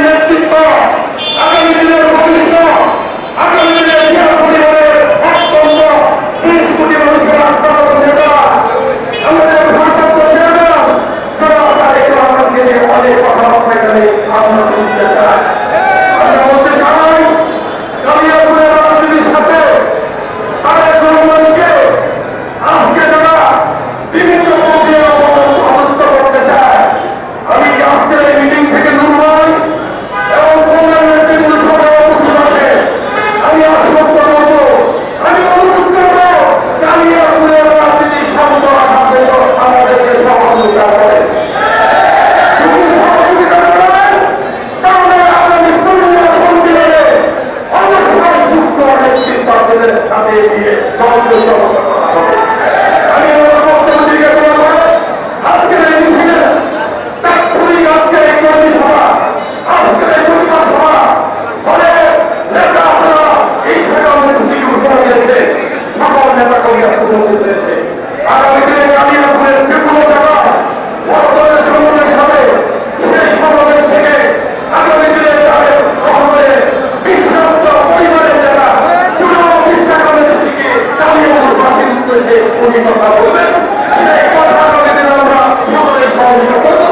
নেতৃত্ব, আগামী দিনের ভবিষ্যৎ, আগামী দিনের পরিবারের অত্যন্ত 30 কোটি মানুষের রাষ্ট্রপতি নেতা আমাদের ভারপ্রাপ্ত চেয়ারম্যান জনাব তারেক রহমানকে নিয়ে অনেক কথাবার্তা এখানে আমরা শুনতে চাই। আমরা বলতে চাই কালিয়াপুরের রাজনীতির সাথে তারেক রহমানকে আজকে যারা বিভিন্ন প্রক্রিয়া অবস্থা করতে চায়, আমি আজকের এই মিটিং থেকে নুরুল এবং কল্যাণের যেগুলো সবাই অবস্থান আছে, আমি আশ্বস্ত করব, আমি অনুরোধ করব কালিয়াপুরের রাজনীতি শান্ত রাখার জন্য আমাদেরকে সহযোগিতা করে। যদি সহযোগিতা করেন তাহলে আগামী নির্বাচন দিলে অবশ্যই যুক্ত নেতৃত্ব আপনাদের সাথে এগিয়ে সহযোগিতা করা হবে। আমি আমার বক্তব্য দিকে আজকের এই মিছিলে তাৎক্ষণিক আজকের এই কর্মী সভা, আজকের এই পরিবার সভা ফলে নেতা আপনারা এই সকল নেতৃত্ব ঘোষণা দিয়েছে, সকল নেতা কর্মীরা উপস্থিত হয়েছে। আগামী দিনে কালিয়াপুরের যে কোনো জায়গায় বর্তমানের সমাজের সাথে সেই সমাজের থেকে আগামী দিনে তাদের শহরে বিশ্বস্ত পরিবারের যারা পুরো বিশ্বাসের থেকে কালিয়াপুর বাসীর উদ্দেশ্যে উনি কথা বলবেন, সেই কথা আগামী দিনে আমরা সকলের সহযোগিতা করব।